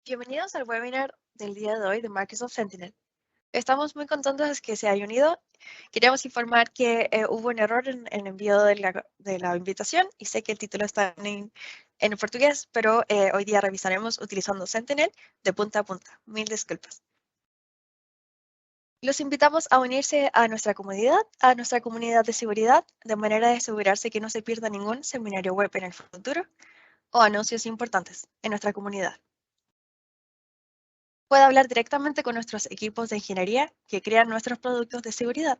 Bienvenidos al webinar del día de hoy de Microsoft Sentinel. Estamos muy contentos de que se haya unido. Queríamos informar que hubo un error en el envío de la invitación y sé que el título está en portugués, pero hoy día revisaremos utilizando Sentinel de punta a punta. Mil disculpas. Los invitamos a unirse a nuestra comunidad de seguridad, de manera de asegurarse que no se pierda ningún seminario web en el futuro o anuncios importantes en nuestra comunidad. Puede hablar directamente con nuestros equipos de ingeniería que crean nuestros productos de seguridad.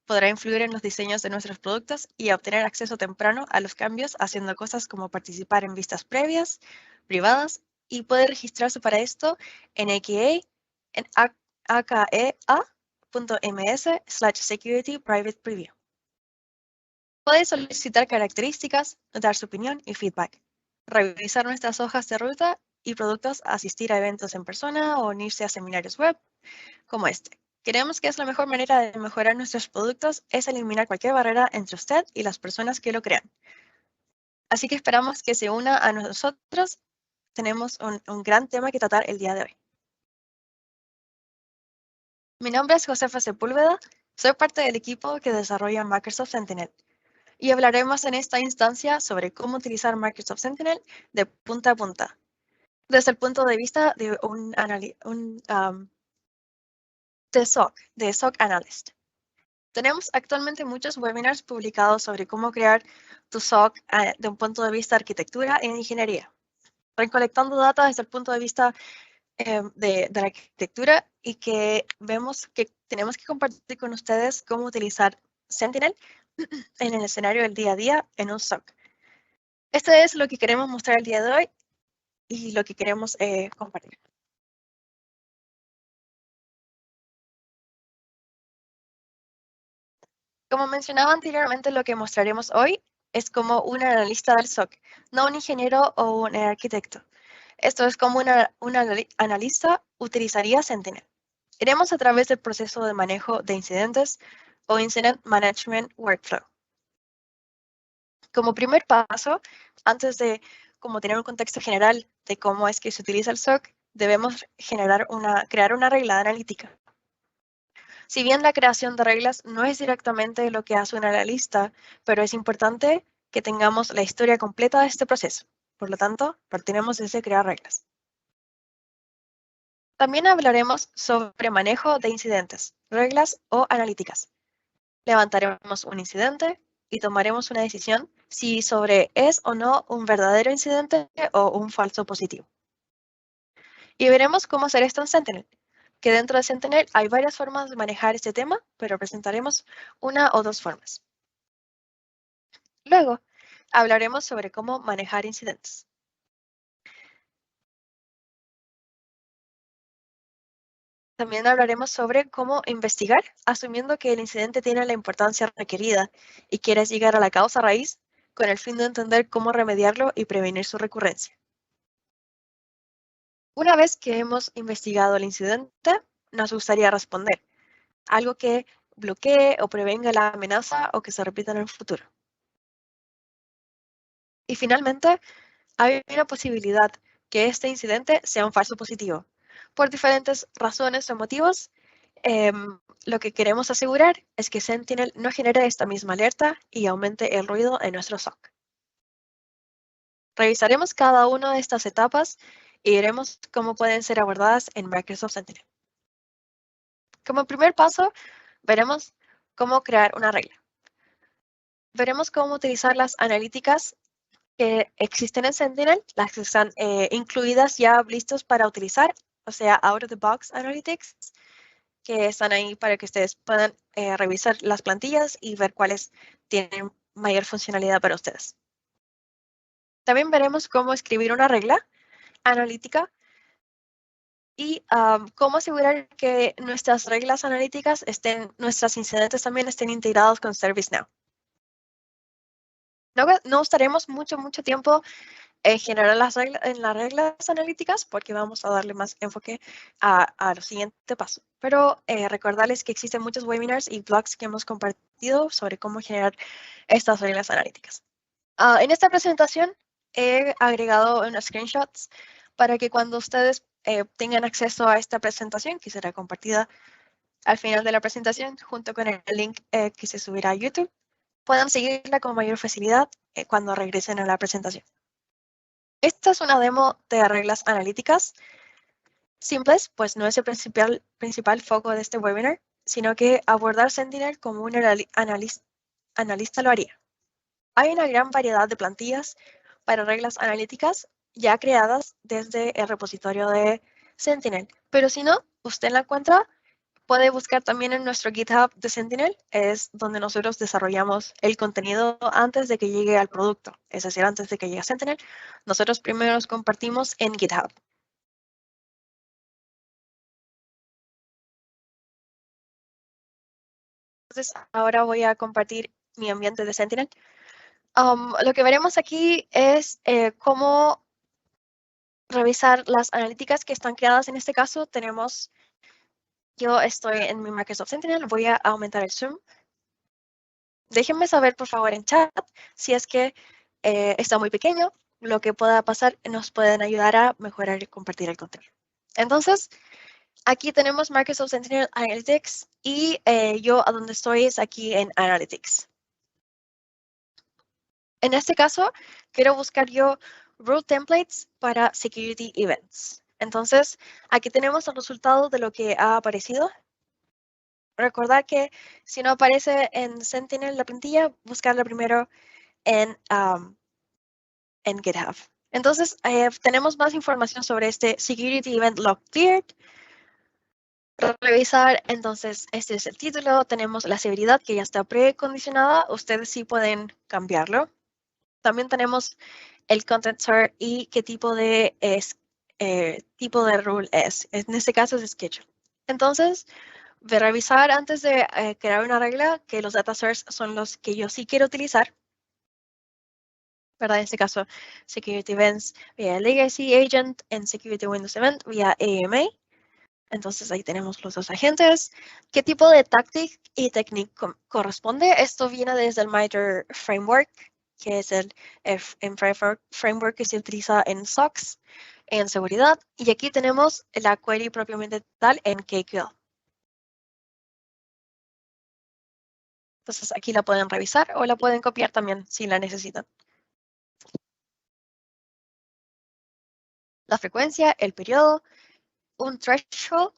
Podrá influir en los diseños de nuestros productos y obtener acceso temprano a los cambios haciendo cosas como participar en vistas previas, privadas, y puede registrarse para esto en akea.ms/security private preview. Puede solicitar características, dar su opinión y feedback, revisar nuestras hojas de ruta y productos, asistir a eventos en persona o unirse a seminarios web como este. Creemos que es la mejor manera de mejorar nuestros productos es eliminar cualquier barrera entre usted y las personas que lo crean. Así que esperamos que se una a nosotros. Tenemos un gran tema que tratar el día de hoy. Mi nombre es Josefa Sepúlveda. Soy parte del equipo que desarrolla Microsoft Sentinel. Y hablaremos en esta instancia sobre cómo utilizar Microsoft Sentinel de punta a punta, desde el punto de vista de de SOC Analyst. Tenemos actualmente muchos webinars publicados sobre cómo crear tu SOC de un punto de vista de arquitectura e ingeniería, recolectando datos desde el punto de vista de la arquitectura y que vemos que tenemos que compartir con ustedes cómo utilizar Sentinel en el escenario del día a día en un SOC. Esto es lo que queremos mostrar el día de hoy y lo que queremos compartir. Como mencionaba anteriormente, lo que mostraremos hoy es como un analista del SOC, no un ingeniero o un arquitecto. Esto es como un analista utilizaría Sentinel. Iremos a través del proceso de manejo de incidentes o Incident Management Workflow. Como primer paso, antes de tener un contexto general de cómo es que se utiliza el SOC, debemos crear una regla analítica. Si bien la creación de reglas no es directamente lo que hace un analista, pero es importante que tengamos la historia completa de este proceso. Por lo tanto, partiremos desde crear reglas. También hablaremos sobre manejo de incidentes, reglas o analíticas. Levantaremos un incidente y tomaremos una decisión si sobre es o no un verdadero incidente o un falso positivo. Y veremos cómo hacer esto en Sentinel, que dentro de Sentinel hay varias formas de manejar este tema, pero presentaremos una o dos formas. Luego, hablaremos sobre cómo manejar incidentes. También hablaremos sobre cómo investigar, asumiendo que el incidente tiene la importancia requerida y quieres llegar a la causa raíz con el fin de entender cómo remediarlo y prevenir su recurrencia. Una vez que hemos investigado el incidente, nos gustaría responder, algo que bloquee o prevenga la amenaza o que se repita en el futuro. Y finalmente, hay una posibilidad que este incidente sea un falso positivo. Por diferentes razones o motivos, lo que queremos asegurar es que Sentinel no genere esta misma alerta y aumente el ruido en nuestro SOC. Revisaremos cada una de estas etapas y veremos cómo pueden ser abordadas en Microsoft Sentinel. Como primer paso, veremos cómo crear una regla. Veremos cómo utilizar las analíticas que existen en Sentinel, las que están incluidas ya listos para utilizar, o sea, out of the box analytics, que están ahí para que ustedes puedan revisar las plantillas y ver cuáles tienen mayor funcionalidad para ustedes. También veremos cómo escribir una regla analítica y cómo asegurar que nuestras reglas analíticas nuestros incidentes también estén integrados con ServiceNow. No estaremos mucho tiempo generar las reglas analíticas porque vamos a darle más enfoque a lo siguiente paso. Pero recordarles que existen muchos webinars y blogs que hemos compartido sobre cómo generar estas reglas analíticas. En esta presentación he agregado unos screenshots para que cuando ustedes tengan acceso a esta presentación, que será compartida al final de la presentación, junto con el link que se subirá a YouTube, puedan seguirla con mayor facilidad cuando regresen a la presentación. Esta es una demo de reglas analíticas simples, pues no es el principal foco de este webinar, sino que abordar Sentinel como un analista lo haría. Hay una gran variedad de plantillas para reglas analíticas ya creadas desde el repositorio de Sentinel, pero si no, usted la encuentra. Puede buscar también en nuestro GitHub de Sentinel, es donde nosotros desarrollamos el contenido antes de que llegue al producto, es decir, antes de que llegue a Sentinel, nosotros primero los compartimos en GitHub. Entonces, ahora voy a compartir mi ambiente de Sentinel. Lo que veremos aquí es cómo revisar las analíticas que están creadas. En este caso, yo estoy en mi Microsoft Sentinel, voy a aumentar el zoom. Déjenme saber, por favor, en chat si es que está muy pequeño. Lo que pueda pasar nos pueden ayudar a mejorar y compartir el contenido. Entonces, aquí tenemos Microsoft Sentinel Analytics y yo a donde estoy es aquí en Analytics. En este caso, quiero buscar yo Rule Templates para Security Events. Entonces, aquí tenemos el resultado de lo que ha aparecido. Recordar que si no aparece en Sentinel la plantilla, buscarla primero en GitHub. Entonces, tenemos más información sobre este Security Event Log Cleared. Revisar, entonces, este es el título. Tenemos la severidad que ya está precondicionada. Ustedes sí pueden cambiarlo. También tenemos el content sort y qué tipo de rule es. En este caso es schedule. Entonces, de revisar antes de crear una regla que los data source son los que yo sí quiero utilizar. ¿Verdad? En este caso, Security Events vía Legacy Agent, en Security Windows Event vía AMA. Entonces ahí tenemos los dos agentes. ¿Qué tipo de tactic y technique corresponde? Esto viene desde el MITRE Framework, que es el framework que se utiliza en SOX, en seguridad. Y aquí tenemos la query propiamente tal en KQL. Entonces aquí la pueden revisar o la pueden copiar también si la necesitan. La frecuencia, el periodo, un threshold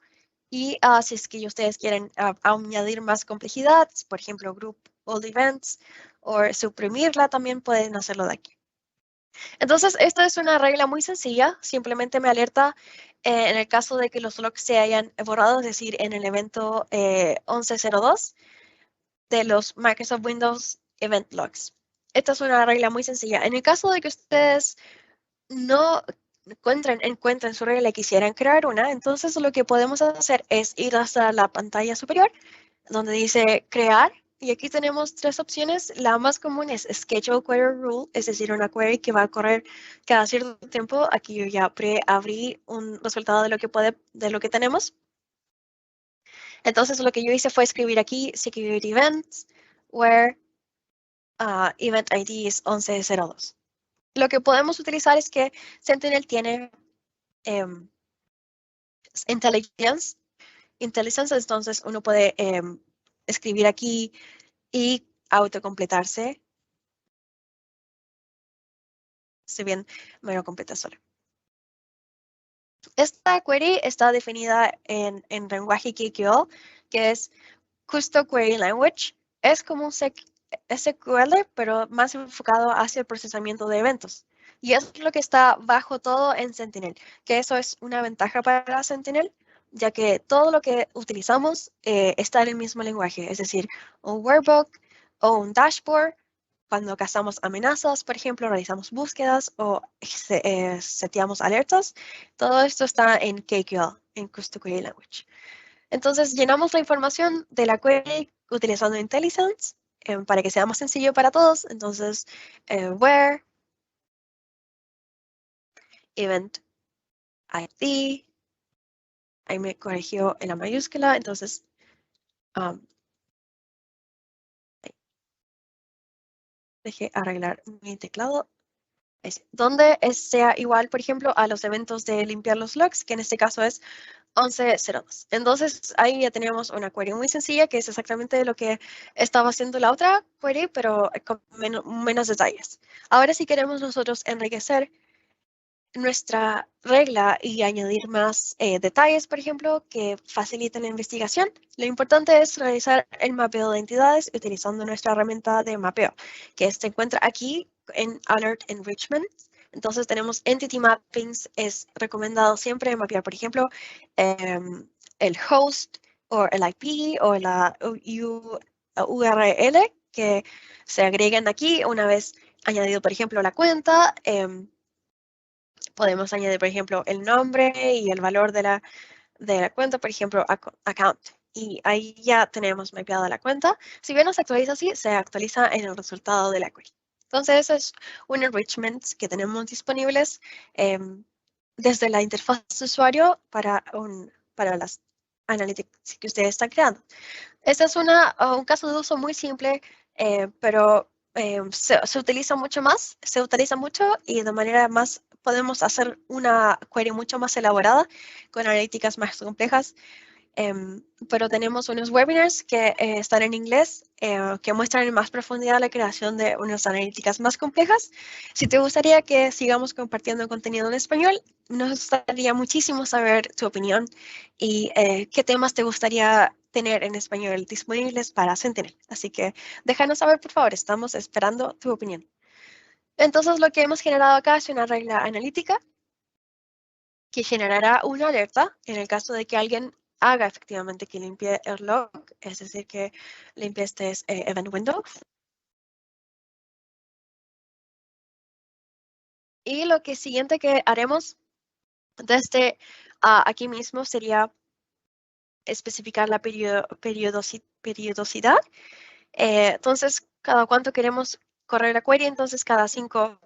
y si es que ustedes quieren añadir más complejidad, por ejemplo, group all events o suprimirla, también pueden hacerlo de aquí. Entonces, esta es una regla muy sencilla, simplemente me alerta en el caso de que los logs se hayan borrado, es decir, en el evento 1102 de los Microsoft Windows Event Logs. Esta es una regla muy sencilla. En el caso de que ustedes no encuentren su regla y quisieran crear una, entonces lo que podemos hacer es ir hasta la pantalla superior, donde dice crear, y aquí tenemos tres opciones. La más común es Schedule Query Rule, es decir, una query que va a correr cada cierto tiempo. Aquí yo ya preabrí un resultado de lo que tenemos. Entonces lo que yo hice fue escribir aquí Security Events, where Event ID es 1102. Lo que podemos utilizar es que Sentinel tiene intelligence, entonces uno puede escribir aquí y autocompletarse. Si bien me lo completa solo. Esta query está definida en lenguaje KQL, que es Custom Query Language. Es como un SQL, pero más enfocado hacia el procesamiento de eventos. Y es lo que está bajo todo en Sentinel, que eso es una ventaja para Sentinel, ya que todo lo que utilizamos está en el mismo lenguaje, es decir, un workbook o un dashboard. Cuando cazamos amenazas, por ejemplo, realizamos búsquedas o seteamos alertas, todo esto está en KQL, en Custom Query Language. Entonces, llenamos la información de la query utilizando IntelliSense para que sea más sencillo para todos. Entonces, where, event ID, ahí me corrigió en la mayúscula, entonces, dejé arreglar mi teclado. donde sea igual, por ejemplo, a los eventos de limpiar los logs, que en este caso es 11.02. Entonces, ahí ya tenemos una query muy sencilla, que es exactamente lo que estaba haciendo la otra query, pero con menos detalles. Ahora, si queremos nosotros enriquecer nuestra regla y añadir más detalles, por ejemplo, que faciliten la investigación, lo importante es realizar el mapeo de entidades utilizando nuestra herramienta de mapeo, que se encuentra aquí en Alert Enrichment. Entonces tenemos Entity Mappings, es recomendado siempre mapear, por ejemplo, el host o el IP o la URL que se agregan aquí una vez añadido, por ejemplo, la cuenta. Podemos añadir, por ejemplo, el nombre y el valor de la cuenta, por ejemplo, account. Y ahí ya tenemos mapeada la cuenta. Si bien no se actualiza así, se actualiza en el resultado de la query. Entonces, eso es un enrichment que tenemos disponibles desde la interfaz de usuario para las analytics que ustedes están creando. Este es un caso de uso muy simple, pero se utiliza mucho más, se utiliza mucho y de manera más podemos hacer una query mucho más elaborada con analíticas más complejas. Pero tenemos unos webinars que están en inglés que muestran en más profundidad la creación de unas analíticas más complejas. Si te gustaría que sigamos compartiendo contenido en español, nos gustaría muchísimo saber tu opinión y qué temas te gustaría tener en español disponibles para Sentinel. Así que déjanos saber, por favor, estamos esperando tu opinión. Entonces, lo que hemos generado acá es una regla analítica que generará una alerta en el caso de que alguien haga efectivamente que limpie el log, es decir, que limpie este event window. Y lo que siguiente que haremos desde aquí mismo sería especificar la periodicidad. Entonces, cada cuánto queremos correr la query, entonces cada 5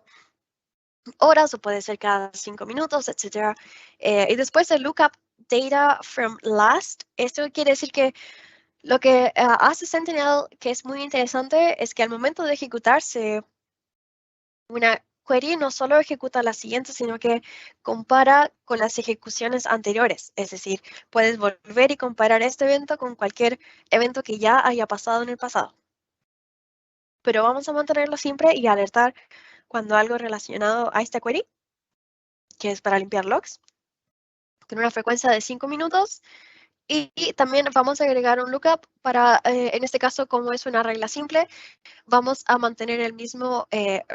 horas o puede ser cada 5 minutos, etc. Y después el lookup data from last, esto quiere decir que lo que hace Sentinel, que es muy interesante, es que al momento de ejecutarse una query, no solo ejecuta la siguiente, sino que compara con las ejecuciones anteriores. Es decir, puedes volver y comparar este evento con cualquier evento que ya haya pasado en el pasado. Pero vamos a mantenerlo siempre y alertar cuando algo relacionado a esta query, que es para limpiar logs, con una frecuencia de 5 minutos. Y también vamos a agregar un lookup para, en este caso, como es una regla simple, vamos a mantener el mismo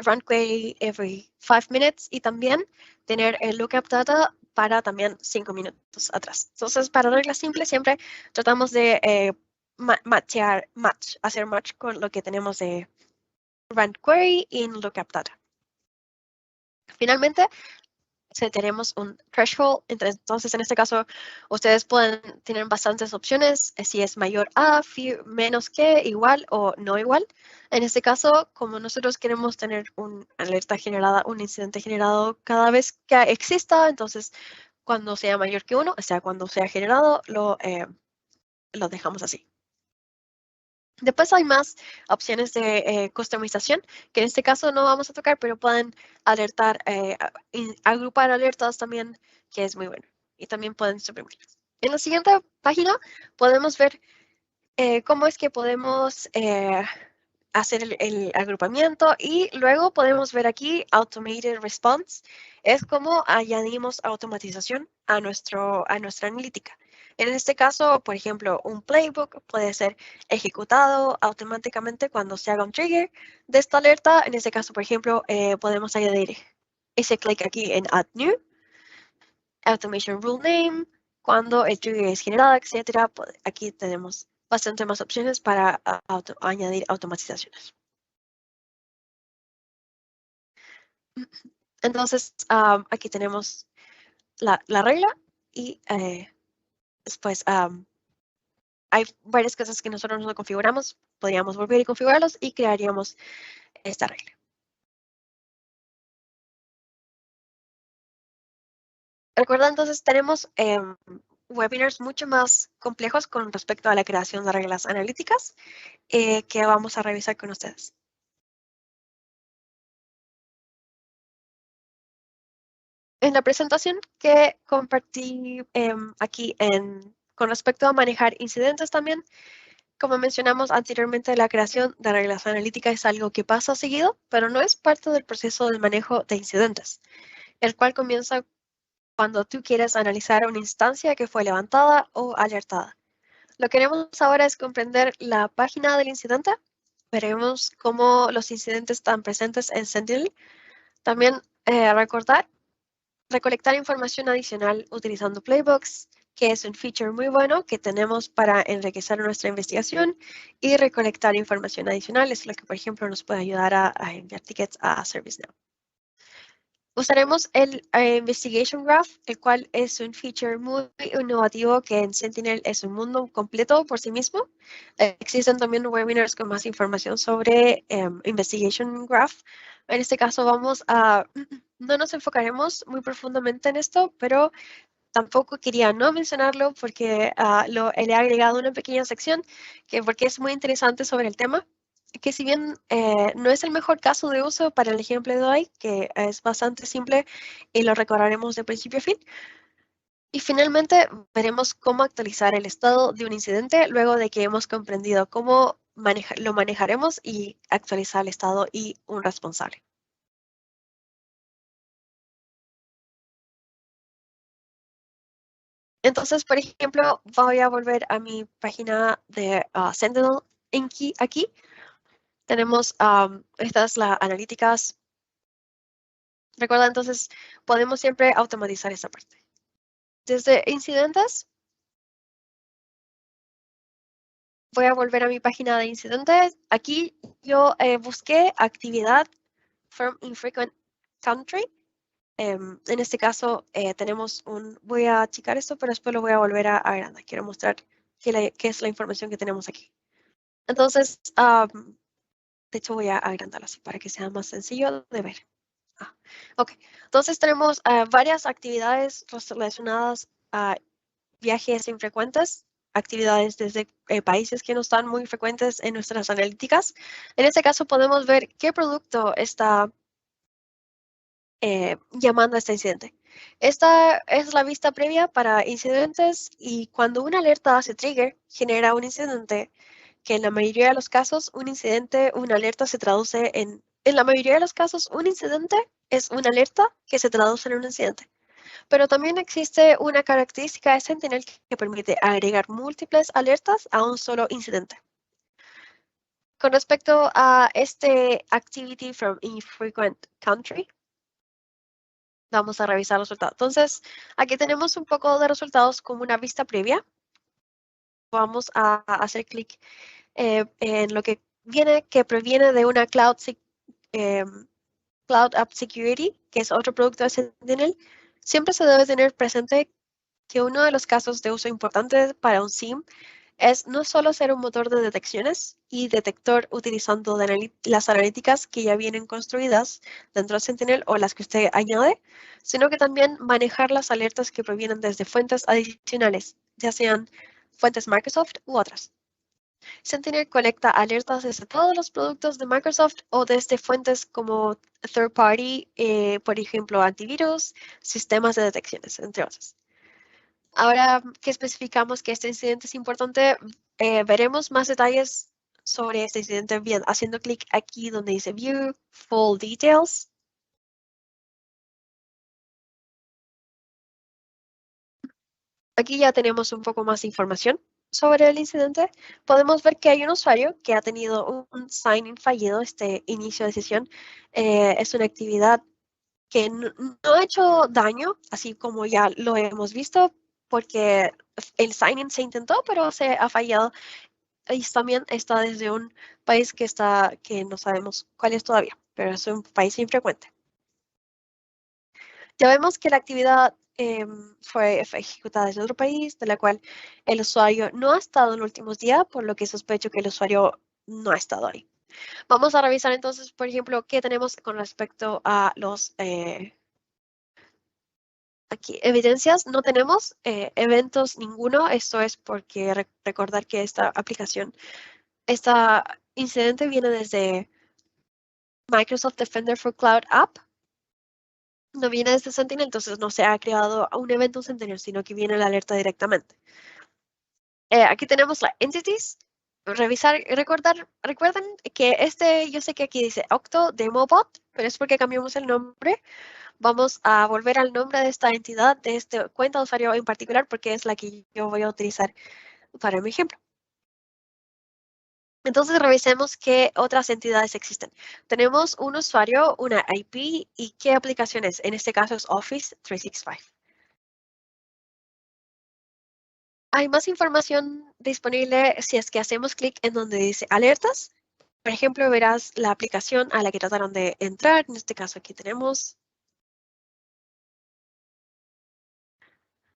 run query every 5 minutes y también tener el lookup data para también 5 minutos atrás. Entonces, para reglas simples siempre tratamos de hacer match con lo que tenemos de run query y lookup data. Finalmente, tenemos un threshold, entonces en este caso ustedes pueden tener bastantes opciones, si es mayor a, menos que, igual o no igual. En este caso, como nosotros queremos tener una alerta generada, un incidente generado cada vez que exista, entonces cuando sea mayor que 1, o sea, cuando sea generado, lo dejamos así. Después hay más opciones de customización, que en este caso no vamos a tocar, pero pueden alertar, agrupar alertas también, que es muy bueno. Y también pueden suprimirlas. En la siguiente página podemos ver cómo es que podemos hacer el agrupamiento y luego podemos ver aquí Automated Response. Es como añadimos automatización a nuestra analítica. En este caso, por ejemplo, un playbook puede ser ejecutado automáticamente cuando se haga un trigger de esta alerta. En este caso, por ejemplo, podemos añadir ese clic aquí en Add New, Automation Rule Name, cuando el trigger es generado, etc. Aquí tenemos bastante más opciones para añadir automatizaciones. Entonces, aquí tenemos la regla y después hay varias cosas que nosotros no configuramos. Podríamos volver y configurarlos y crearíamos esta regla. Recuerda, entonces, tenemos webinars mucho más complejos con respecto a la creación de reglas analíticas que vamos a revisar con ustedes. En la presentación que compartí aquí con respecto a manejar incidentes también, como mencionamos anteriormente, la creación de reglas analíticas es algo que pasa seguido, pero no es parte del proceso del manejo de incidentes, el cual comienza cuando tú quieres analizar una instancia que fue levantada o alertada. Lo que queremos ahora es comprender la página del incidente. Veremos cómo los incidentes están presentes en Sentinel. También recolectar información adicional utilizando playbooks, que es un feature muy bueno que tenemos para enriquecer nuestra investigación, y recolectar información adicional es lo que, por ejemplo, nos puede ayudar a enviar tickets a ServiceNow. Usaremos el Investigation Graph, el cual es un feature muy innovativo que en Sentinel es un mundo completo por sí mismo. Existen también webinars con más información sobre Investigation Graph. En este caso no nos enfocaremos muy profundamente en esto, pero tampoco quería no mencionarlo porque le he agregado una pequeña sección porque es muy interesante sobre el tema, que si bien no es el mejor caso de uso para el ejemplo de hoy, que es bastante simple y lo recordaremos de principio a fin. Y finalmente veremos cómo actualizar el estado de un incidente luego de que hemos comprendido cómo lo manejaremos y actualizar el estado y un responsable. Entonces, por ejemplo, voy a volver a mi página de Sentinel aquí. Tenemos estas las analíticas. Recuerda, entonces, podemos siempre automatizar esta parte. Desde incidentes, voy a volver a mi página de incidentes. Aquí yo busqué actividad from infrequent country. En este caso voy a checar esto, pero después lo voy a volver a agrandar. Quiero mostrar qué es la información que tenemos aquí. Entonces, de hecho voy a agrandarlo así para que sea más sencillo de ver. Ok, entonces tenemos varias actividades relacionadas a viajes infrecuentes, actividades desde países que no están muy frecuentes en nuestras analíticas. En este caso podemos ver qué producto está llamando a este incidente. Esta es la vista previa para incidentes y cuando una alerta hace trigger, genera un incidente que en la mayoría de los casos una alerta se traduce en la mayoría de los casos un incidente es una alerta que se traduce en un incidente. Pero también existe una característica de Sentinel que permite agregar múltiples alertas a un solo incidente. Con respecto a este Activity from Infrequent Country, vamos a revisar los resultados. Entonces, aquí tenemos un poco de resultados como una vista previa. Vamos a hacer clic en lo que proviene de una Cloud App Security, que es otro producto de Sentinel. Siempre se debe tener presente que uno de los casos de uso importante para un SIEM es no solo ser un motor de detecciones y detector utilizando las analíticas que ya vienen construidas dentro de Sentinel o las que usted añade, sino que también manejar las alertas que provienen desde fuentes adicionales, ya sean fuentes Microsoft u otras. Sentinel colecta alertas desde todos los productos de Microsoft o desde fuentes como third party, por ejemplo, antivirus, sistemas de detecciones, entre otros. Ahora que especificamos que este incidente es importante, veremos más detalles sobre este incidente bien haciendo clic aquí donde dice View Full Details. Aquí ya tenemos un poco más de información sobre el incidente. Podemos ver que hay un usuario que ha tenido un sign-in fallido, este inicio de sesión. Es una actividad que no ha hecho daño, así como ya lo hemos visto, porque el sign-in se intentó, pero se ha fallado. Y también está desde un país que no sabemos cuál es todavía, pero es un país infrecuente. Ya vemos que la actividad fue ejecutada desde otro país, de la cual el usuario no ha estado en los últimos días, por lo que sospecho que el usuario no ha estado ahí. Vamos a revisar entonces, por ejemplo, qué tenemos con respecto a los aquí, evidencias. No tenemos eventos ninguno. Esto es porque recordar que esta aplicación, este incidente viene desde Microsoft Defender for Cloud App. no viene desde Sentinel, entonces no se ha creado un evento Sentinel, sino que viene la alerta directamente. Aquí tenemos la entities. Recuerden que yo sé que aquí dice Octo DemoBot, pero es porque cambiamos el nombre. Vamos a volver al nombre de esta entidad, de esta cuenta de usuario en particular, porque es la que yo voy a utilizar para mi ejemplo. Entonces revisemos qué otras entidades existen. Tenemos un usuario, una IP y qué aplicaciones. En este caso es Office 365. Hay más información disponible si es que hacemos clic en donde dice alertas. Por ejemplo, verás la aplicación a la que trataron de entrar. En este caso aquí tenemos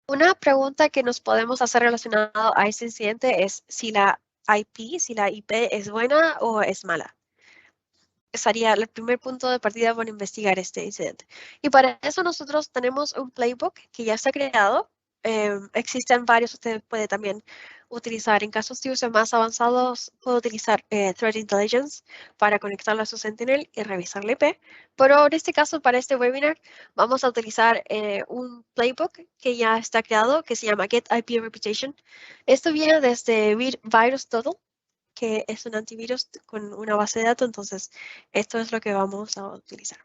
una pregunta que nos podemos hacer relacionado a este incidente es si la IP es buena o es mala. Sería el primer punto de partida para investigar este incidente. Y para eso nosotros tenemos un playbook que ya está creado. Existen varios, usted puede también utilizar, en casos de uso más avanzados, puede utilizar Threat Intelligence para conectarlo a su Sentinel y revisar la IP. Pero en este caso, para este webinar, vamos a utilizar un playbook que ya está creado, que se llama Get IP Reputation. Esto viene desde VirusTotal, que es un antivirus con una base de datos, entonces esto es lo que vamos a utilizar.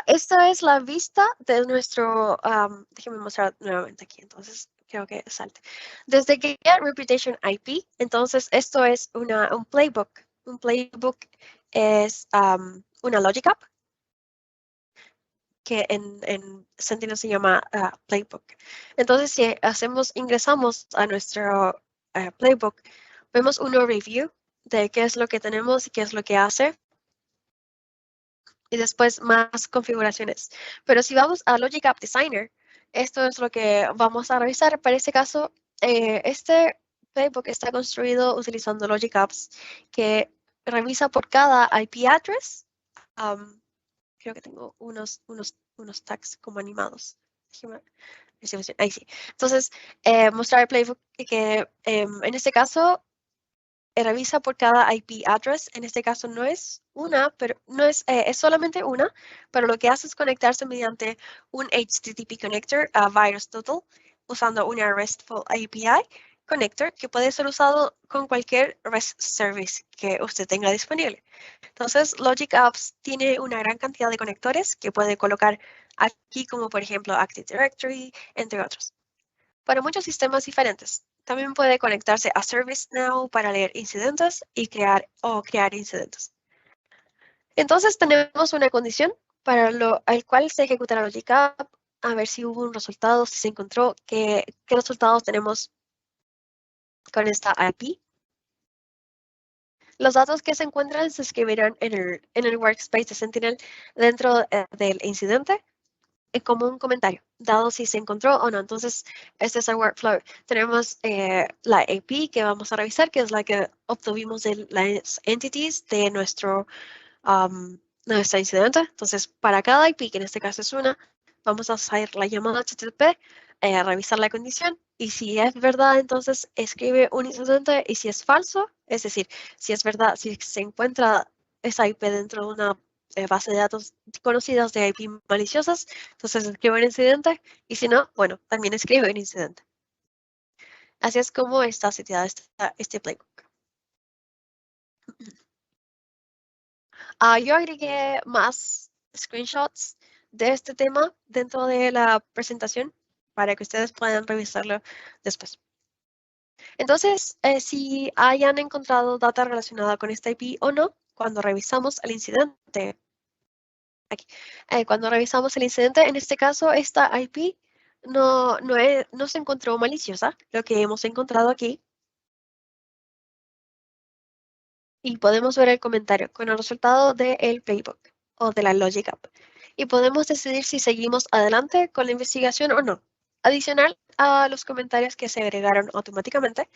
Esta es la vista de nuestro, déjenme mostrar nuevamente aquí, entonces creo que salte. Desde Get Reputation IP, entonces esto es un playbook. Un playbook es una logic app que en Sentinel se llama playbook. Entonces, si ingresamos a nuestro playbook, vemos una review de qué es lo que tenemos y qué es lo que hace. Y después más configuraciones. Pero si vamos a Logic App Designer, esto es lo que vamos a revisar. Para este caso, este playbook está construido utilizando Logic Apps que revisa por cada IP address. Creo que tengo unos tags como animados. Ahí sí. Entonces, mostrar el playbook que en este caso revisa por cada IP address. En este caso no es una, pero no es solamente una, pero lo que hace es conectarse mediante un HTTP connector a VirusTotal usando una RESTful API connector que puede ser usado con cualquier REST service que usted tenga disponible. Entonces, Logic Apps tiene una gran cantidad de conectores que puede colocar aquí, como por ejemplo Active Directory, entre otros. Para muchos sistemas diferentes. También puede conectarse a ServiceNow para leer incidentes y crear incidentes. Entonces tenemos una condición para el cual se ejecutará Logic App, a ver si hubo un resultado, si se encontró, qué resultados tenemos con esta IP. Los datos que se encuentran se escribirán en el workspace de Sentinel dentro del incidente como un comentario, dado si se encontró o no. Entonces, este es el workflow. Tenemos la AP que vamos a revisar, que es la que obtuvimos de las entities de nuestra incidente. Entonces, para cada IP, que en este caso es una, vamos a hacer la llamada HTTP, revisar la condición, y si es verdad, entonces escribe un incidente, y si es falso, es decir, si es verdad, si se encuentra esa IP dentro de una base de datos conocidas de IP maliciosas, entonces escribe un incidente, y si no, bueno, también escribe un incidente. Así es como está seteado este playbook. Yo agregué más screenshots de este tema dentro de la presentación para que ustedes puedan revisarlo después. Entonces, si hayan encontrado data relacionada con esta IP o no, cuando revisamos el incidente, aquí, cuando revisamos el incidente, en este caso, esta IP no se encontró maliciosa, lo que hemos encontrado aquí. Y podemos ver el comentario con el resultado del playbook o de la Logic App. Y podemos decidir si seguimos adelante con la investigación o no. Adicional a los comentarios que se agregaron automáticamente,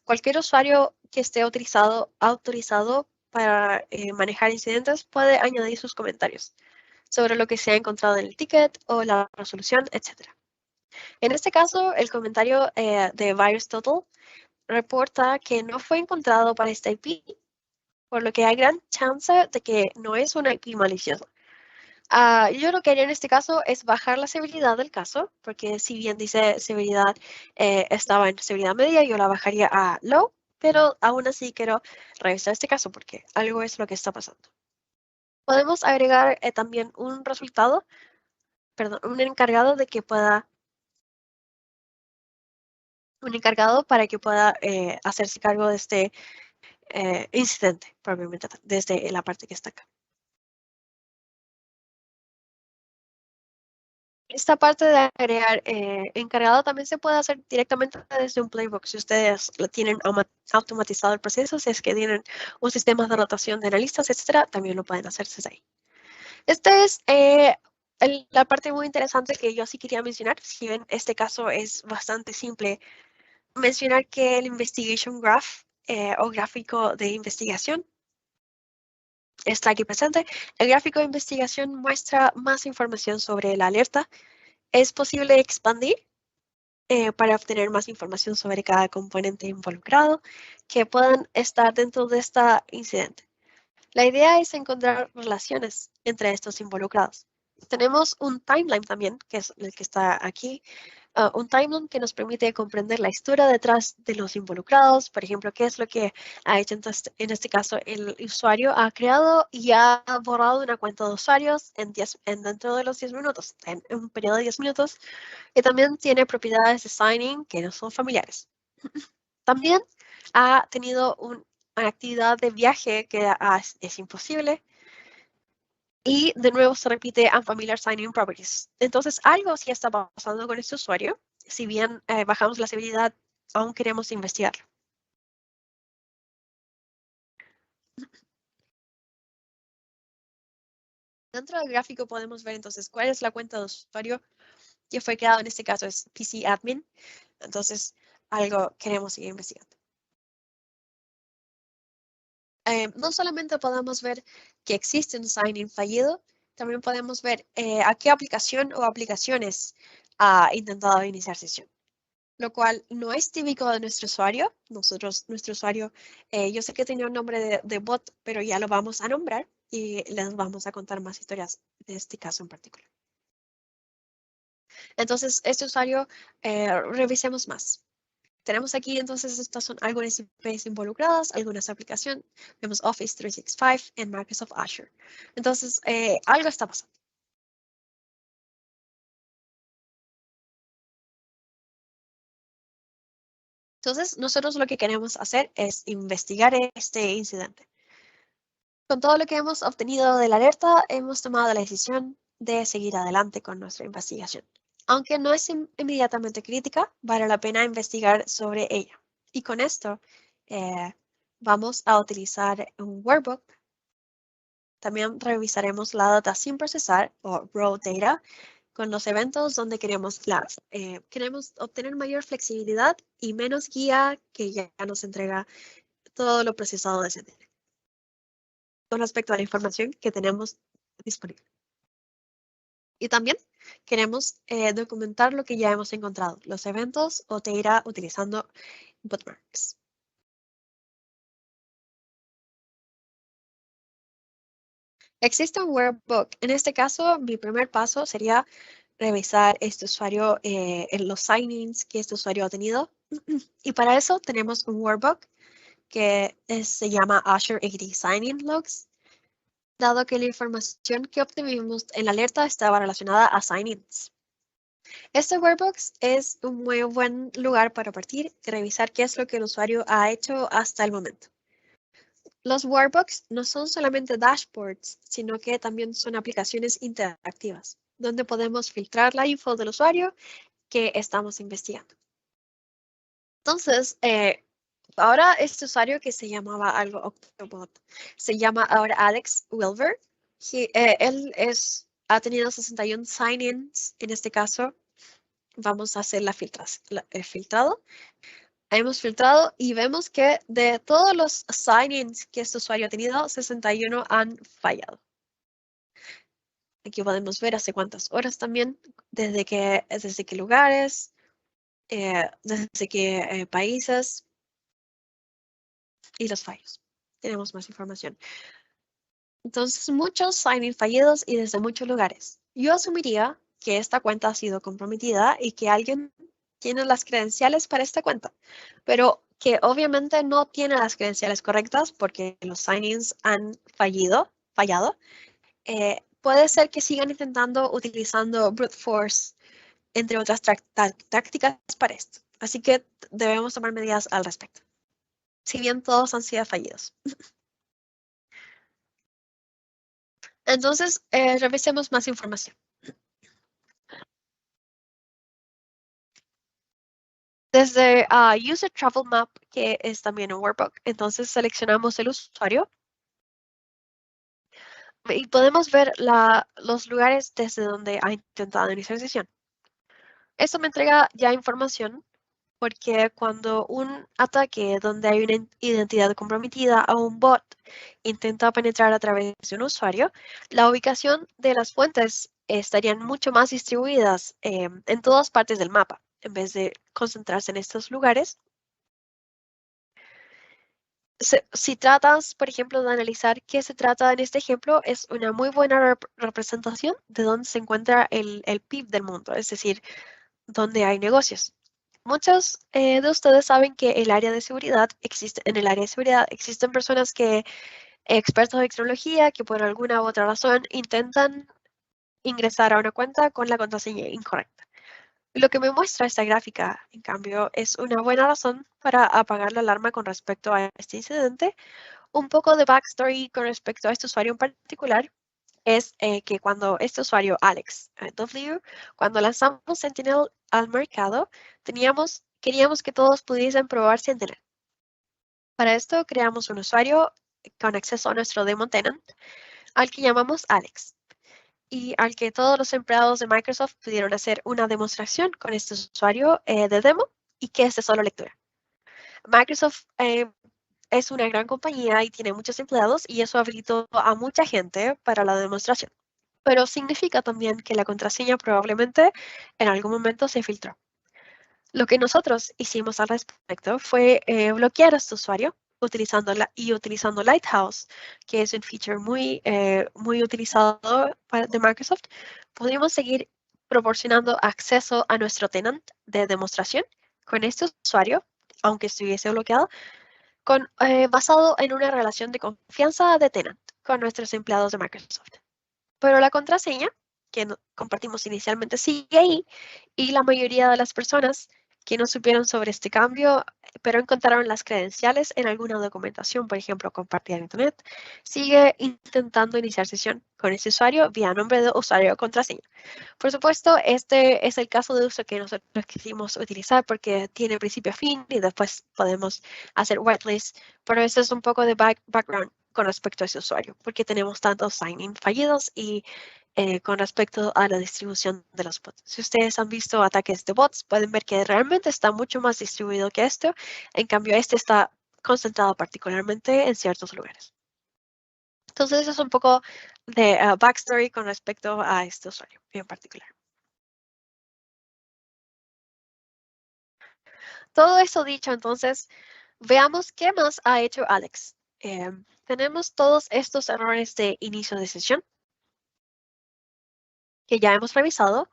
cualquier usuario que esté autorizado para manejar incidentes puede añadir sus comentarios. sobre lo que se ha encontrado en el ticket o la resolución, etc. En este caso, el comentario de VirusTotal reporta que no fue encontrado para esta IP, por lo que hay gran chance de que no es una IP maliciosa. Yo lo que haría en este caso es bajar la severidad del caso, porque si bien dice severidad estaba en severidad media, yo la bajaría a low, pero aún así quiero revisar este caso porque algo es lo que está pasando. Podemos agregar también un resultado, perdón, un encargado para que pueda hacerse cargo de este incidente, probablemente desde la parte que está acá. Esta parte de agregar encargado también se puede hacer directamente desde un playbook. Si ustedes lo tienen automatizado el proceso, si es que tienen un sistema de rotación de analistas, etcétera, también lo pueden hacer desde ahí. Esta es la parte muy interesante que yo sí quería mencionar. Si bien este caso es bastante simple, mencionar que el Investigation Graph o gráfico de investigación está aquí presente. El gráfico de investigación muestra más información sobre la alerta. Es posible expandir para obtener más información sobre cada componente involucrado que puedan estar dentro de este incidente. La idea es encontrar relaciones entre estos involucrados. Tenemos un timeline también, que es el que está aquí, un timeline que nos permite comprender la historia detrás de los involucrados, por ejemplo, qué es lo que ha hecho en este caso el usuario ha creado y ha borrado una cuenta de usuarios dentro de los 10 minutos, en un periodo de 10 minutos, y también tiene propiedades de signing que no son familiares. También ha tenido una actividad de viaje que es imposible. Y de nuevo se repite unfamiliar signing properties. Entonces, algo sí está pasando con este usuario. Si bien bajamos la severidad, aún queremos investigarlo. Dentro del gráfico podemos ver entonces cuál es la cuenta de usuario que fue creado. En este caso es PC admin. Entonces, algo queremos seguir investigando. No solamente podemos ver que existe un sign-in fallido, también podemos ver a qué aplicación o aplicaciones ha intentado iniciar sesión, lo cual no es típico de nuestro usuario. Nuestro usuario, yo sé que tenía un nombre de bot, pero ya lo vamos a nombrar y les vamos a contar más historias de este caso en particular. Entonces, este usuario, revisemos más. Tenemos aquí entonces estas son algunas IPs involucradas, algunas aplicaciones. Vemos Office 365 en Microsoft Azure. Entonces, algo está pasando. Entonces, nosotros lo que queremos hacer es investigar este incidente. Con todo lo que hemos obtenido de la alerta, hemos tomado la decisión de seguir adelante con nuestra investigación. Aunque no es inmediatamente crítica, vale la pena investigar sobre ella. Y con esto, vamos a utilizar un workbook. También revisaremos la data sin procesar o raw data con los eventos donde queremos obtener mayor flexibilidad y menos guía que ya nos entrega todo lo procesado de CDN con respecto a la información que tenemos disponible. Y también queremos documentar lo que ya hemos encontrado, los eventos o data utilizando bookmarks. Existe un workbook. En este caso, mi primer paso sería revisar este usuario, en los sign-ins que este usuario ha tenido. Y para eso tenemos un workbook que se llama Azure AD Sign-in Logs, dado que la información que obtuvimos en la alerta estaba relacionada a sign-ins. Este workbook es un muy buen lugar para partir y revisar qué es lo que el usuario ha hecho hasta el momento. Los workbooks no son solamente dashboards, sino que también son aplicaciones interactivas, donde podemos filtrar la info del usuario que estamos investigando. Entonces, ahora este usuario que se llamaba algo Octobot, se llama ahora Alex Wilver. Él ha tenido 61 sign-ins. En este caso, vamos a hacer el filtrado. Hemos filtrado y vemos que de todos los sign-ins que este usuario ha tenido, 61 han fallado. Aquí podemos ver hace cuántas horas también, desde qué lugares, desde qué países y los fallos. Tenemos más información. Entonces, muchos sign-in fallidos y desde muchos lugares. Yo asumiría que esta cuenta ha sido comprometida y que alguien tiene las credenciales para esta cuenta, pero que obviamente no tiene las credenciales correctas porque los sign-ins han fallado. Puede ser que sigan intentando utilizando brute force, entre otras tácticas para esto. Así que debemos tomar medidas al respecto, si bien todos han sido fallidos. Entonces, revisemos más información. Desde User Travel Map, que es también un workbook, entonces seleccionamos el usuario y podemos ver los lugares desde donde ha intentado iniciar sesión. Esto me entrega ya información porque cuando un ataque donde hay una identidad comprometida a un bot intenta penetrar a través de un usuario, la ubicación de las fuentes estarían mucho más distribuidas en todas partes del mapa, en vez de concentrarse en estos lugares. Si tratas, por ejemplo, de analizar qué se trata en este ejemplo, es una muy buena representación de dónde se encuentra el PIB del mundo, es decir, dónde hay negocios. Muchos de ustedes saben que el área de seguridad en el área de seguridad existen personas expertos de tecnología, que por alguna u otra razón intentan ingresar a una cuenta con la contraseña incorrecta. Lo que me muestra esta gráfica, en cambio, es una buena razón para apagar la alarma con respecto a este incidente. Un poco de backstory con respecto a este usuario en particular es que cuando este usuario, Alex W., cuando lanzamos Sentinel al mercado, queríamos que todos pudiesen probar Sentinel. Para esto creamos un usuario con acceso a nuestro daemon tenant, al que llamamos Alex, y al que todos los empleados de Microsoft pudieron hacer una demostración con este usuario de demo y que es de solo lectura. Microsoft es una gran compañía y tiene muchos empleados y eso habilitó a mucha gente para la demostración. Pero significa también que la contraseña probablemente en algún momento se filtró. Lo que nosotros hicimos al respecto fue bloquear a este usuario utilizando Lighthouse, que es un feature muy utilizado de Microsoft. Pudimos seguir proporcionando acceso a nuestro tenant de demostración con este usuario, aunque estuviese bloqueado, basado en una relación de confianza de tenant con nuestros empleados de Microsoft. Pero la contraseña que compartimos inicialmente sigue ahí y la mayoría de las personas que no supieron sobre este cambio, pero encontraron las credenciales en alguna documentación, por ejemplo, compartida en Internet, sigue intentando iniciar sesión con ese usuario vía nombre de usuario o contraseña. Por supuesto, este es el caso de uso que nosotros quisimos utilizar porque tiene principio a fin y después podemos hacer whitelist, pero este es un poco de background con respecto a ese usuario, porque tenemos tantos sign-in fallidos y con respecto a la distribución de los bots. Si ustedes han visto ataques de bots, pueden ver que realmente está mucho más distribuido que esto. En cambio, este está concentrado particularmente en ciertos lugares. Entonces, eso es un poco de backstory con respecto a este usuario en particular. Todo eso dicho, entonces, veamos qué más ha hecho Alex. Tenemos todos estos errores de inicio de sesión que ya hemos revisado,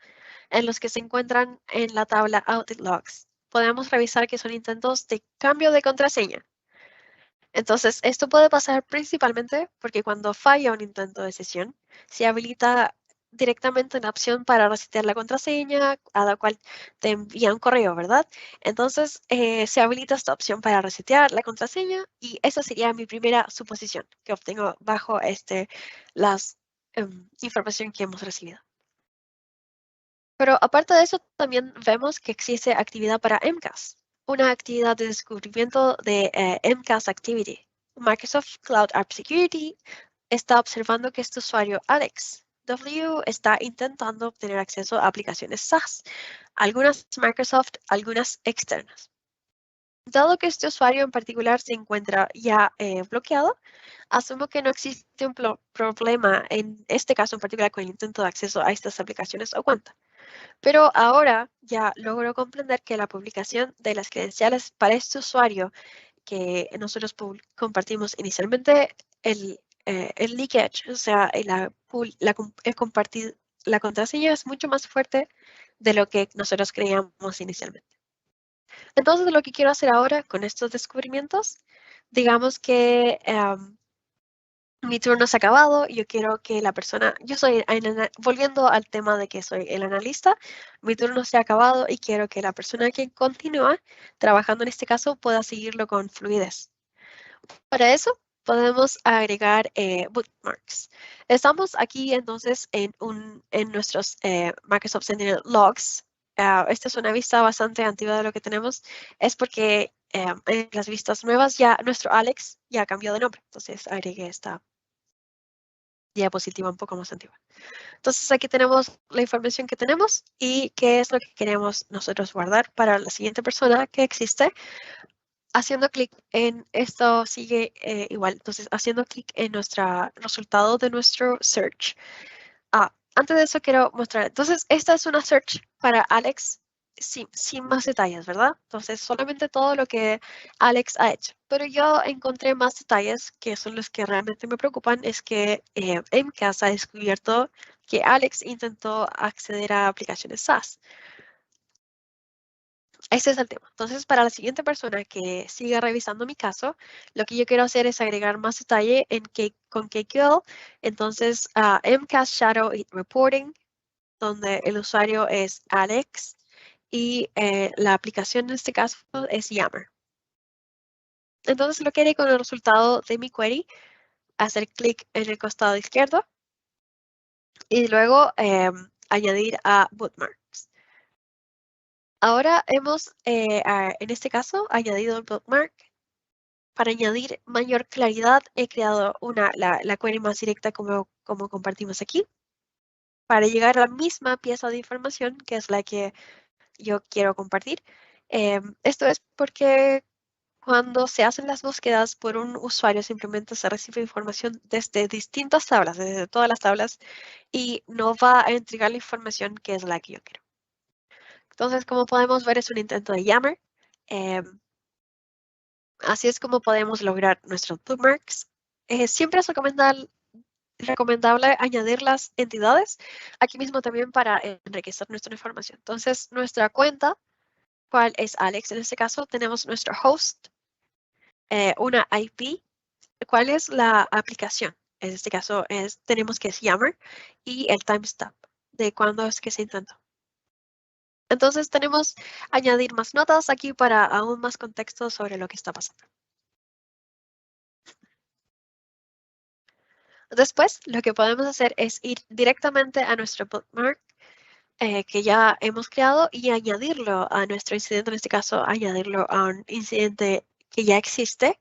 en los que se encuentran en la tabla Audit Logs. Podemos revisar que son intentos de cambio de contraseña. Entonces, esto puede pasar principalmente porque cuando falla un intento de sesión, se habilita directamente una opción para resetear la contraseña, a la cual te envía un correo, ¿verdad? Entonces, se habilita esta opción para resetear la contraseña y esa sería mi primera suposición que obtengo bajo las información que hemos recibido. Pero aparte de eso, también vemos que existe actividad para MCAS, una actividad de descubrimiento de MCAS Activity. Microsoft Cloud App Security está observando que este usuario Alex W está intentando obtener acceso a aplicaciones SaaS, algunas Microsoft, algunas externas. Dado que este usuario en particular se encuentra ya bloqueado, asumo que no existe un problema en este caso en particular con el intento de acceso a estas aplicaciones o cuenta. Pero ahora ya logro comprender que la publicación de las credenciales para este usuario que nosotros compartimos inicialmente, el leakage, o sea, la contraseña es mucho más fuerte de lo que nosotros creíamos inicialmente. Entonces, lo que quiero hacer ahora con estos descubrimientos, digamos que mi turno se ha acabado, yo quiero que la persona, volviendo al tema de que soy el analista, mi turno se ha acabado y quiero que la persona que continúa trabajando en este caso pueda seguirlo con fluidez. Para eso podemos agregar bookmarks. Estamos aquí entonces en nuestros Microsoft Sentinel Logs. Esta es una vista bastante antigua de lo que tenemos. Es porque en las vistas nuevas ya nuestro Alex ya cambió de nombre. Entonces agregué esta diapositiva un poco más antigua. Entonces aquí tenemos la información que tenemos y qué es lo que queremos nosotros guardar para la siguiente persona que existe. Haciendo clic en esto sigue igual. Entonces, haciendo clic en nuestro resultado de nuestro search. Antes de eso quiero mostrar. Entonces, esta es una search para Alex sin más detalles, ¿verdad? Entonces, solamente todo lo que Alex ha hecho. Pero yo encontré más detalles que son los que realmente me preocupan. Es que MCAS ha descubierto que Alex intentó acceder a aplicaciones SaaS. Ese es el tema. Entonces, para la siguiente persona que siga revisando mi caso, lo que yo quiero hacer es agregar más detalle con KQL. Entonces, MCAS Shadow Reporting, donde el usuario es Alex y la aplicación en este caso es Yammer. Entonces, lo que haré con el resultado de mi query, hacer clic en el costado izquierdo y luego añadir a bookmarks. Ahora hemos, en este caso, añadido el bookmark. Para añadir mayor claridad, he creado la query más directa como compartimos aquí, para llegar a la misma pieza de información que es la que yo quiero compartir. Esto es porque cuando se hacen las búsquedas por un usuario, simplemente se recibe información desde distintas tablas, desde todas las tablas, y no va a entregar la información que es la que yo quiero. Entonces, como podemos ver, es un intento de Yammer. Así es como podemos lograr nuestros bookmarks. Siempre es recomendable añadir las entidades aquí mismo también para enriquecer nuestra información. Entonces, nuestra cuenta, cuál es Alex, en este caso tenemos nuestro host, una IP, cuál es la aplicación. En este caso tenemos que es Yammer y el timestamp de cuándo es que se intentó. Entonces tenemos añadir más notas aquí para aún más contexto sobre lo que está pasando. Después, lo que podemos hacer es ir directamente a nuestro bookmark que ya hemos creado y añadirlo a nuestro incidente, en este caso, añadirlo a un incidente que ya existe.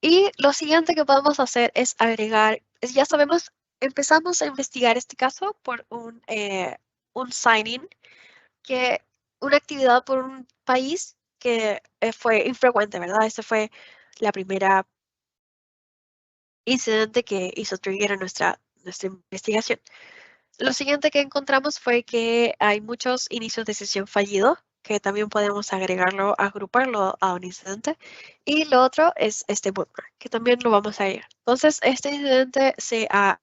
Y lo siguiente que podemos hacer es agregar, ya sabemos, empezamos a investigar este caso por un sign-in, una actividad por un país que fue infrecuente, ¿verdad? Ese fue la primera incidente que hizo trigger a nuestra investigación. Lo siguiente que encontramos fue que hay muchos inicios de sesión fallido, que también podemos agruparlo a un incidente. Y lo otro es este bookmark, que también lo vamos a agregar. Entonces, este incidente se ha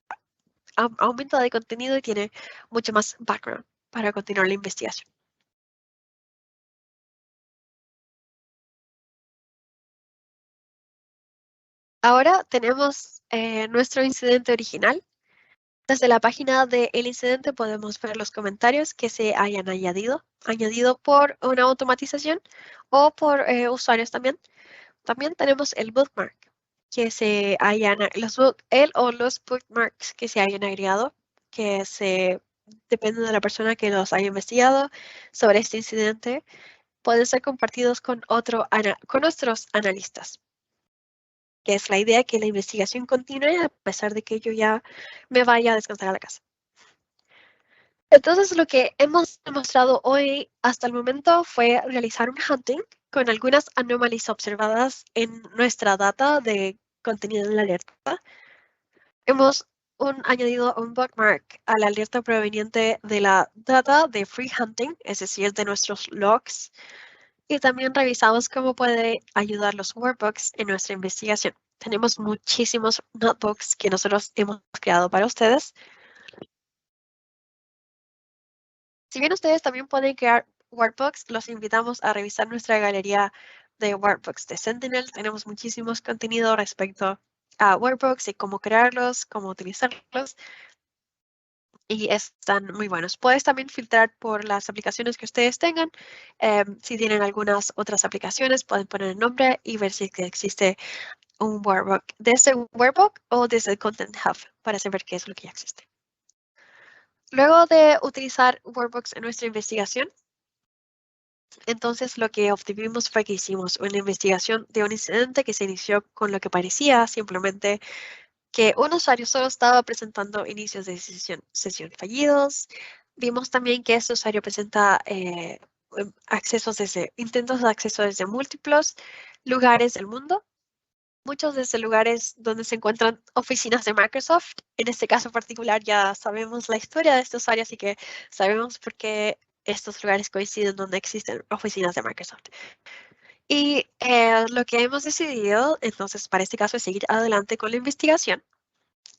aumentado de contenido y tiene mucho más background para continuar la investigación. Ahora tenemos nuestro incidente original. Desde la página del incidente podemos ver los comentarios que se hayan añadido por una automatización o por usuarios también. También tenemos el bookmark, que se hayan, los bookmarks que se hayan agregado, depende de la persona que los haya investigado sobre este incidente, pueden ser compartidos con nuestros analistas, que es la idea que la investigación continúe a pesar de que yo ya me vaya a descansar a la casa. Entonces, lo que hemos demostrado hoy hasta el momento fue realizar un hunting con algunas anomalies observadas en nuestra data de contenido en la alerta. Hemos añadido un bookmark a la alerta proveniente de la data de free hunting, es decir, de nuestros logs. Y también revisamos cómo puede ayudar los workbooks en nuestra investigación. Tenemos muchísimos notebooks que nosotros hemos creado para ustedes. Si bien ustedes también pueden crear workbooks, los invitamos a revisar nuestra galería de workbooks de Sentinel. Tenemos muchísimos contenidos respecto a workbooks y cómo crearlos, cómo utilizarlos. Y están muy buenos. Puedes también filtrar por las aplicaciones que ustedes tengan. Si tienen algunas otras aplicaciones, pueden poner el nombre y ver si existe un workbook desde un workbook o desde el Content Hub para saber qué es lo que ya existe. Luego de utilizar workbooks en nuestra investigación, entonces lo que obtuvimos fue que hicimos una investigación de un incidente que se inició con lo que parecía simplemente que un usuario solo estaba presentando inicios de sesión fallidos. Vimos también que este usuario presenta intentos de acceso desde múltiples lugares del mundo. Muchos desde lugares donde se encuentran oficinas de Microsoft. En este caso particular ya sabemos la historia de este usuario, así que sabemos por qué estos lugares coinciden donde existen oficinas de Microsoft. Y lo que hemos decidido entonces para este caso es seguir adelante con la investigación.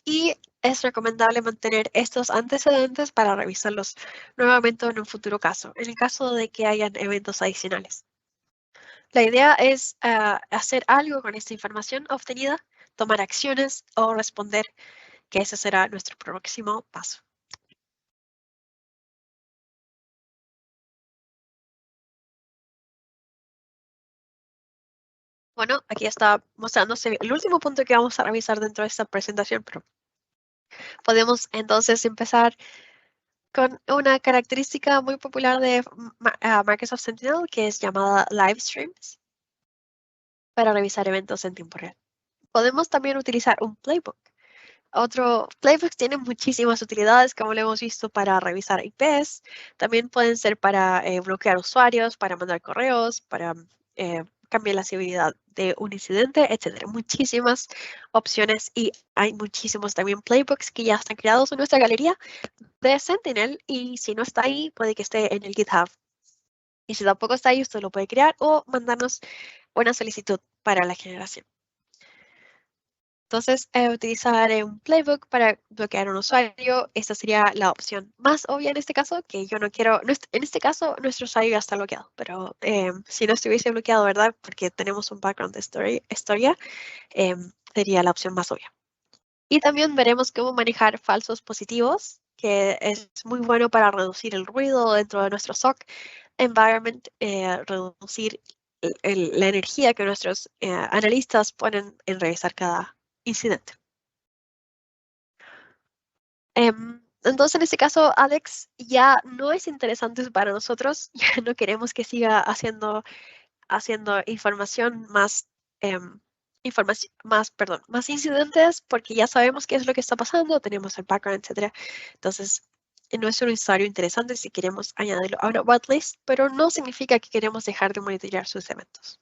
Y es recomendable mantener estos antecedentes para revisarlos nuevamente en un futuro caso, en el caso de que hayan eventos adicionales. La idea es hacer algo con esta información obtenida, tomar acciones o responder, que ese será nuestro próximo paso. Bueno, aquí está mostrándose el último punto que vamos a revisar dentro de esta presentación, pero podemos entonces empezar con una característica muy popular de Microsoft Sentinel, que es llamada live streams, para revisar eventos en tiempo real. Podemos también utilizar un playbook. Otro playbook tiene muchísimas utilidades, como lo hemos visto para revisar IPs. También pueden ser para bloquear usuarios, para mandar correos, para cambiar la seguridad de un incidente, etcétera. Muchísimas opciones y hay muchísimos también playbooks que ya están creados en nuestra galería de Sentinel y si no está ahí, puede que esté en el GitHub. Y si tampoco está ahí, usted lo puede crear o mandarnos una solicitud para la generación. Entonces, utilizar un playbook para bloquear un usuario, esta sería la opción más obvia en este caso, que yo no quiero, en este caso nuestro usuario ya está bloqueado, pero si no estuviese bloqueado, ¿verdad? Porque tenemos un background de historia, sería la opción más obvia. Y también veremos cómo manejar falsos positivos, que es muy bueno para reducir el ruido dentro de nuestro SOC environment, reducir la energía que nuestros analistas ponen en revisar cada incidente. Entonces, en este caso, Alex ya no es interesante para nosotros, ya no queremos que siga haciendo información más, más incidentes, porque ya sabemos qué es lo que está pasando, tenemos el background, etcétera. Entonces, no es un usuario interesante si queremos añadirlo a una whitelist, pero no significa que queremos dejar de monitorear sus eventos.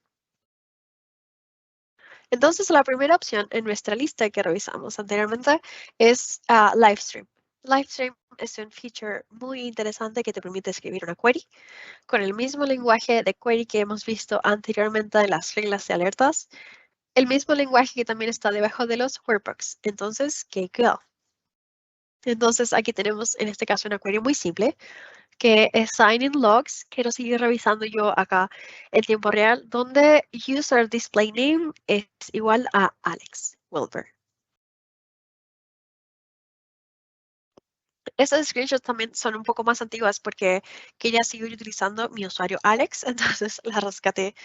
Entonces, la primera opción en nuestra lista que revisamos anteriormente es Livestream. Livestream es un feature muy interesante que te permite escribir una query con el mismo lenguaje de query que hemos visto anteriormente en las reglas de alertas, el mismo lenguaje que también está debajo de los workbooks. Entonces, qué cool. Entonces, aquí tenemos en este caso una query muy simple que es sign-in logs. Quiero seguir revisando yo acá en tiempo real, donde user display name es igual a Alex Wilber. Estas screenshots también son un poco más antiguas porque quería seguir utilizando mi usuario Alex, entonces la rescaté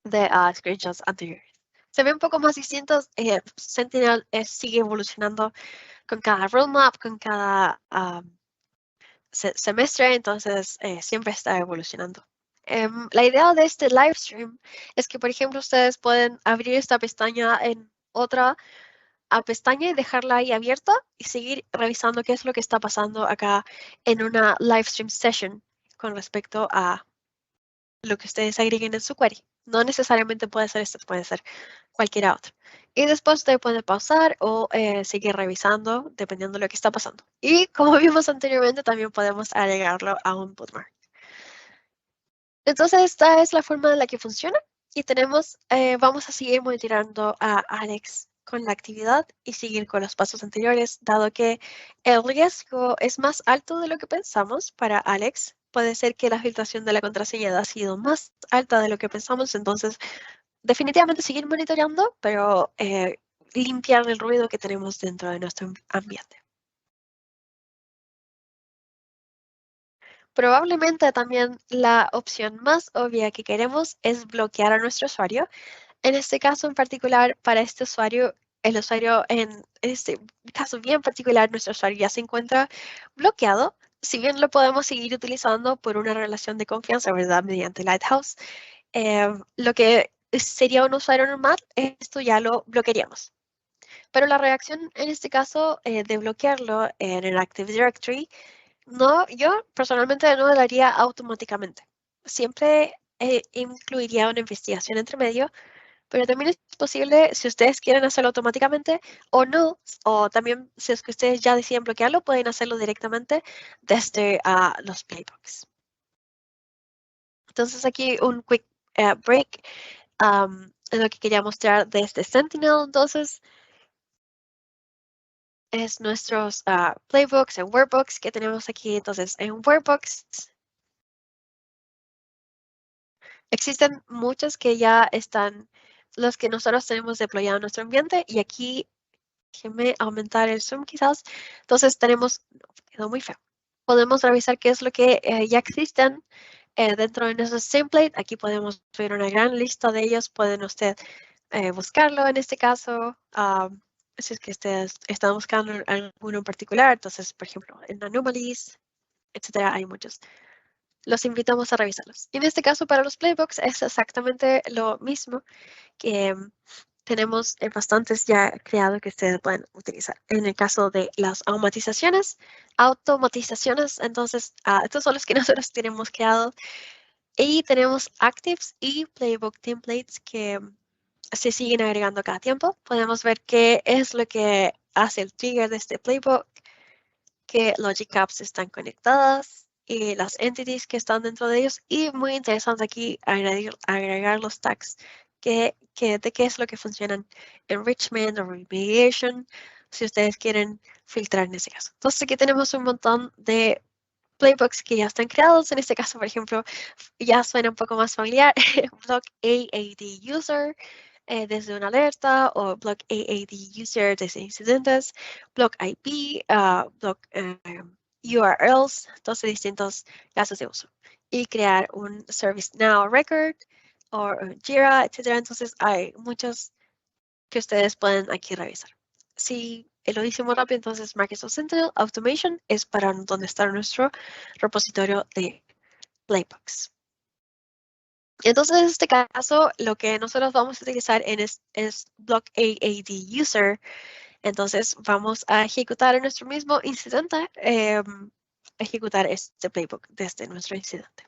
de screenshots anteriores. Se ven un poco más distintos. Sentinel sigue evolucionando con cada roadmap, con cada semestre, entonces siempre está evolucionando. La idea de este live stream es que, por ejemplo, ustedes pueden abrir esta pestaña en otra pestaña y dejarla ahí abierta y seguir revisando qué es lo que está pasando acá en una live stream session con respecto a lo que ustedes agreguen en su query. No necesariamente puede ser esto, puede ser cualquiera otro. Y después usted puede pausar o seguir revisando dependiendo de lo que está pasando. Y como vimos anteriormente, también podemos agregarlo a un bookmark. Entonces, esta es la forma en la que funciona y vamos a seguir monitoreando a Alex con la actividad y seguir con los pasos anteriores, dado que el riesgo es más alto de lo que pensamos para Alex. Puede ser que la filtración de la contraseña haya sido más alta de lo que pensamos, entonces definitivamente seguir monitoreando, pero limpiar el ruido que tenemos dentro de nuestro ambiente. Probablemente también la opción más obvia que queremos es bloquear a nuestro usuario. En este caso en particular, para este usuario, el usuario en este caso bien particular, nuestro usuario ya se encuentra bloqueado. Si bien lo podemos seguir utilizando por una relación de confianza, ¿verdad? Mediante Lighthouse, lo que sería un usuario normal, esto ya lo bloquearíamos. Pero la reacción en este caso de bloquearlo en el Active Directory, no, yo personalmente no lo haría automáticamente. Siempre incluiría una investigación entre medio, pero también es posible si ustedes quieren hacerlo automáticamente o no, o también si es que ustedes ya deciden bloquearlo, pueden hacerlo directamente desde los playbooks. Entonces aquí un quick break. Es lo que quería mostrar desde Sentinel. Entonces, es nuestros playbooks and workbooks que tenemos aquí. Entonces, en workbooks existen muchos que ya están, los que nosotros tenemos deployado en nuestro ambiente. Y aquí, déjenme aumentar el zoom quizás. Entonces, quedó muy feo. Podemos revisar qué es lo que ya existen dentro de nuestro template. Aquí podemos ver una gran lista de ellos. Pueden usted buscarlo en este caso. Si es que ustedes están buscando alguno en particular, entonces, por ejemplo, en Anomalies, etcétera, hay muchos. Los invitamos a revisarlos. Y en este caso, para los playbooks es exactamente lo mismo que tenemos bastantes ya creados que ustedes pueden utilizar. En el caso de las automatizaciones, entonces, estos son los que nosotros tenemos creados. Y tenemos actives y playbook templates que se siguen agregando cada tiempo. Podemos ver qué es lo que hace el trigger de este playbook, qué logic apps están conectadas y las entities que están dentro de ellos. Y muy interesante aquí agregar los tags de qué es lo que funcionan enrichment o remediation, si ustedes quieren filtrar en ese caso. Entonces aquí tenemos un montón de playbooks que ya están creados. En este caso, por ejemplo, ya suena un poco más familiar. Block AAD user desde una alerta o block AAD user desde incidentes, block IP, block URLs, entonces distintos casos de uso. Y crear un ServiceNow record o Jira, etcétera. Entonces hay muchos que ustedes pueden aquí revisar. Si lo hicimos rápido, entonces Microsoft Sentinel Automation es para donde está nuestro repositorio de playbooks. Entonces, en este caso, lo que nosotros vamos a utilizar es block AAD user. Entonces, vamos a ejecutar en nuestro mismo incidente, ejecutar este playbook desde nuestro incidente.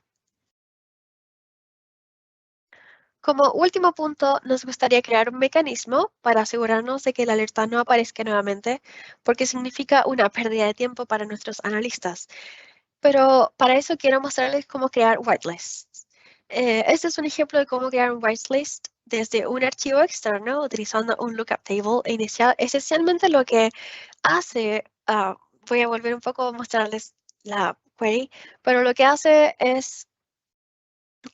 Como último punto, nos gustaría crear un mecanismo para asegurarnos de que la alerta no aparezca nuevamente, porque significa una pérdida de tiempo para nuestros analistas. Pero para eso quiero mostrarles cómo crear whitelists. Este es un ejemplo de cómo crear un whitelist desde un archivo externo utilizando un lookup table inicial. Esencialmente lo que hace, voy a volver un poco a mostrarles la query, pero lo que hace es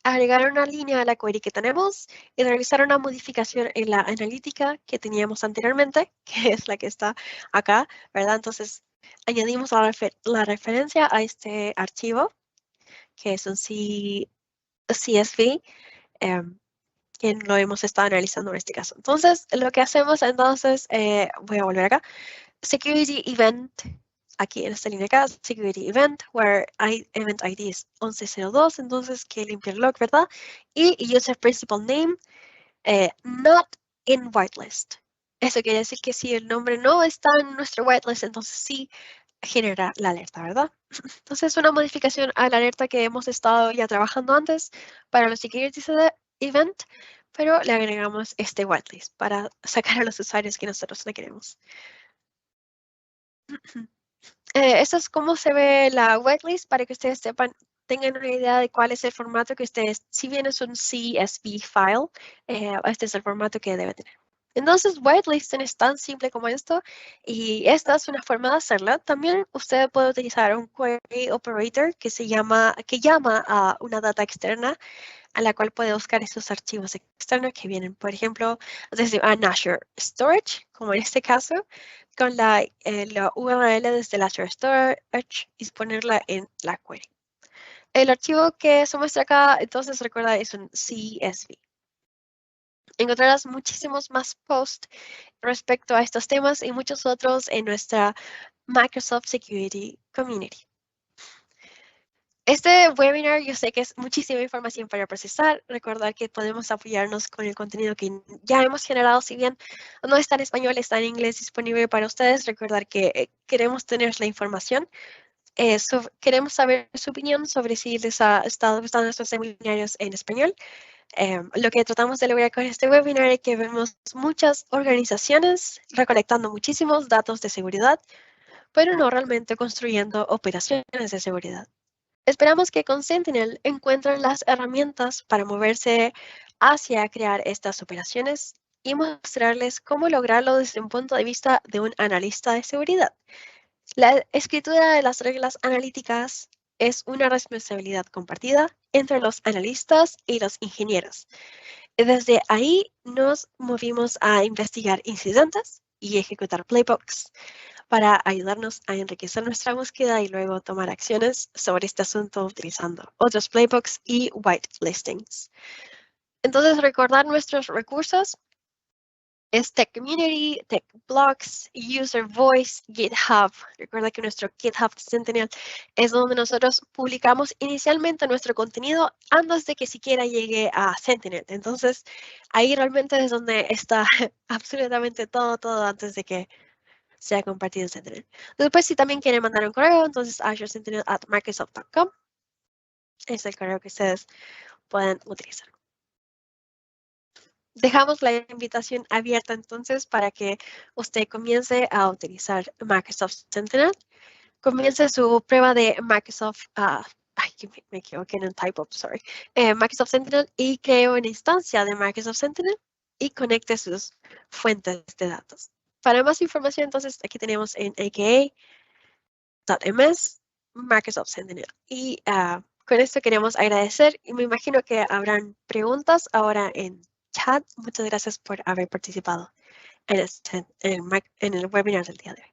agregar una línea a la query que tenemos y realizar una modificación en la analítica que teníamos anteriormente, que es la que está acá, ¿verdad? Entonces, añadimos la referencia a este archivo, que es un CSV, que lo hemos estado analizando en este caso. Entonces, lo que hacemos entonces, voy a volver acá, security event, aquí en esta línea acá, security event, where event ID es 1102, entonces que limpia el log, ¿verdad? Y user principal name, not in whitelist. Eso quiere decir que si el nombre no está en nuestro whitelist, entonces sí genera la alerta, ¿verdad? Entonces, una modificación a la alerta que hemos estado ya trabajando antes para los security event, pero le agregamos este whitelist para sacar a los usuarios que nosotros no queremos. Esto es cómo se ve la whitelist para que ustedes sepan, tengan una idea de cuál es el formato que ustedes, si bien es un CSV file, este es el formato que debe tener. Entonces, whitelisting es tan simple como esto y esta es una forma de hacerla. También usted puede utilizar un query operator que llama a una data externa a la cual puede buscar esos archivos externos que vienen, por ejemplo, desde Azure Storage, como en este caso, con la URL desde el Azure Storage y ponerla en la query. El archivo que se muestra acá, entonces recuerda, es un CSV. Encontrarás muchísimos más posts respecto a estos temas y muchos otros en nuestra Microsoft Security Community. Este webinar yo sé que es muchísima información para procesar. Recordar que podemos apoyarnos con el contenido que ya hemos generado. Si bien no está en español, está en inglés disponible para ustedes. Recordar que queremos tener la información. Queremos saber su opinión sobre si les ha estado gustando estos seminarios en español. Lo que tratamos de lograr con este webinar es que vemos muchas organizaciones recolectando muchísimos datos de seguridad, pero no realmente construyendo operaciones de seguridad. Esperamos que con Sentinel encuentren las herramientas para moverse hacia crear estas operaciones y mostrarles cómo lograrlo desde un punto de vista de un analista de seguridad. La escritura de las reglas analíticas es una responsabilidad compartida entre los analistas y los ingenieros. Desde ahí nos movimos a investigar incidentes y ejecutar playbooks para ayudarnos a enriquecer nuestra búsqueda y luego tomar acciones sobre este asunto utilizando otros playbooks y whitelistings. Entonces, recordar nuestros recursos es Tech Community, Tech Blogs, User Voice, GitHub. Recuerda que nuestro GitHub Sentinel es donde nosotros publicamos inicialmente nuestro contenido antes de que siquiera llegue a Sentinel. Entonces, ahí realmente es donde está absolutamente todo antes de que sea compartido en Sentinel. Después, si también quieren mandar un correo, entonces azuresentinel@microsoft.com es el correo que ustedes pueden utilizar. Dejamos la invitación abierta entonces para que usted comience a utilizar Microsoft Sentinel. Comience su prueba de Microsoft, me equivoqué en el typo, sorry. Microsoft Sentinel y cree una instancia de Microsoft Sentinel y conecte sus fuentes de datos. Para más información, entonces, aquí tenemos en aka.ms Microsoft Sentinel. Y con esto queremos agradecer y me imagino que habrán preguntas ahora en chat. Muchas gracias por haber participado en el webinar del día de hoy.